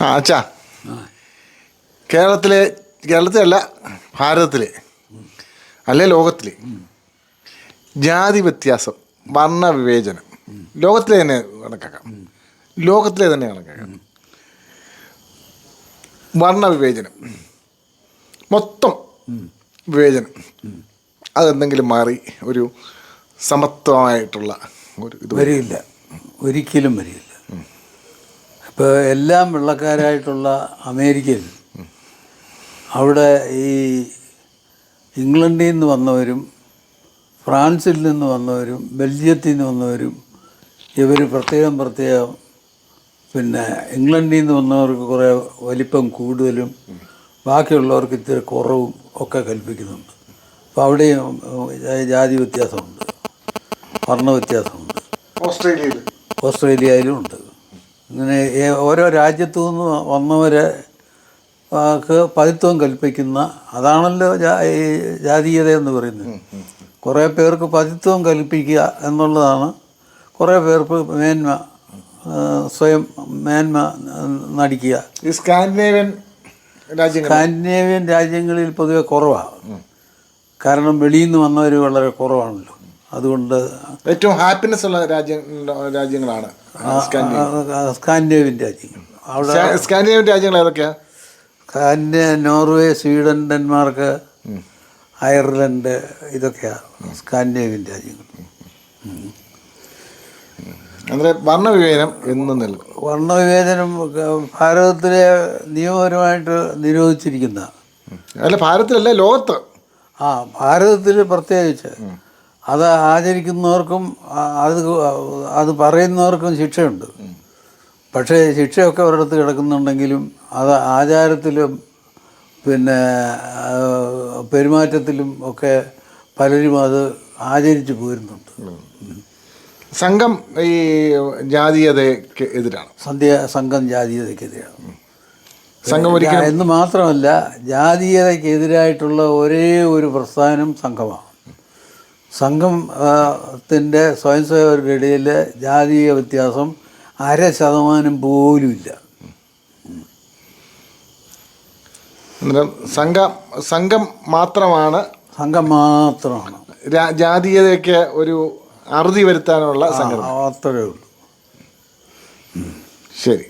അച്ഛാ, കേരളത്തിലല്ല ഭാരതത്തിലെ അല്ലെ ലോകത്തിലെ ജാതി വ്യത്യാസം, വർണ്ണവിവേചനം ലോകത്തിലെ തന്നെ കണക്കാക്കാം. വർണ്ണവിവേചനം മൊത്തം വിവേചനം അതെന്തെങ്കിലും മാറി ഒരു സമത്വമായിട്ടുള്ള ഒരു ഇത് വരില്ല, ഒരിക്കലും വരില്ല. ഇപ്പോൾ എല്ലാം വെള്ളക്കാരായിട്ടുള്ള അമേരിക്കയിൽ അവിടെ ഈ ഇംഗ്ലണ്ടിൽ നിന്ന് വന്നവരും ഫ്രാൻസിൽ നിന്ന് വന്നവരും ബെൽജിയത്തിൽ നിന്ന് വന്നവരും ഇവർ പ്രത്യേകം പിന്നെ ഇംഗ്ലണ്ടിൽ നിന്ന് വന്നവർക്ക് കുറേ വലിപ്പം കൂടുതലും ബാക്കിയുള്ളവർക്ക് ഇത്തിരി കുറവും ഒക്കെ കൽപ്പിക്കുന്നുണ്ട്. അപ്പോൾ അവിടെയും ജാതി വ്യത്യാസമുണ്ട്, വർണ്ണ വ്യത്യാസമുണ്ട്. ഓസ്ട്രേലിയയിലും ഉണ്ട്. ഇങ്ങനെ ഓരോ രാജ്യത്തു നിന്ന് വന്നവരെ പതിത്വം കൽപ്പിക്കുന്ന അതാണല്ലോ ഈ ജാതീയത എന്ന് പറയുന്നത്. കുറേ പേർക്ക് പതിത്വം കൽപ്പിക്കുക എന്നുള്ളതാണ് കുറേ പേർക്ക് സ്വയം മേന്മ നടിക്കുക. ഈ സ്കാൻഡിനേവിയൻ രാജ്യങ്ങളിൽ പൊതുവെ കുറവാണ്. കാരണം വെളിയിൽ നിന്ന് വന്നവർ വളരെ കുറവാണല്ലോ. അതുകൊണ്ട് ഏറ്റവും ഹാപ്പിനെസ് ഉള്ള രാജ്യങ്ങളാണ് സ്കാൻഡിനേവിയൻ രാജ്യങ്ങൾ. അവിടെ സ്കാൻഡിനേവിയൻ രാജ്യങ്ങൾ ഏതൊക്കെയാണ്? നോർവേ, സ്വീഡൻ, ഡെൻമാർക്ക്, അയർലൻഡ് ഇതൊക്കെയാണ് സ്കാൻഡിനേവിയൻ രാജ്യങ്ങൾ. വർണ്ണവിവേചനം എന്ന് നിൽക്കും. വർണ്ണവിവേചനം ഭാരതത്തിലെ നിയമപരമായിട്ട് നിരോധിച്ചിരിക്കുന്ന അല്ല, ഭാരതത്തിലല്ല ലോകത്ത്. ഭാരതത്തിൽ പ്രത്യേകിച്ച് അത് ആചരിക്കുന്നവർക്കും അത് പറയുന്നവർക്കും ശിക്ഷയുണ്ട്. പക്ഷേ ശിക്ഷയൊക്കെ ഒരിടത്ത് കിടക്കുന്നുണ്ടെങ്കിലും അത് ആചാരത്തിലും പിന്നെ പെരുമാറ്റത്തിലും ഒക്കെ പലരും അത് ആചരിച്ചു പോരുന്നുണ്ട്. സംഘം ഈ ജാതീയതയ്ക്ക് എതിരാണ്. സംഘം ജാതീയതയ്ക്കെതിരാണ്. എന്ന് മാത്രമല്ല, ജാതീയതയ്ക്കെതിരായിട്ടുള്ള ഒരേ ഒരു പ്രസ്ഥാനം സംഘമാണ്. സംഘത്തിൻ്റെ സ്വയം സേവകരുടെ ഇടയിൽ ജാതീയ വ്യത്യാസം 0.5% പോലും ഇല്ല. സംഘം മാത്രമാണ് ജാതീയതയ്ക്ക് ഒരു അറുതി വരുത്താനുള്ള സംഘം. അത്രയേ ഉള്ളൂ. ശരി.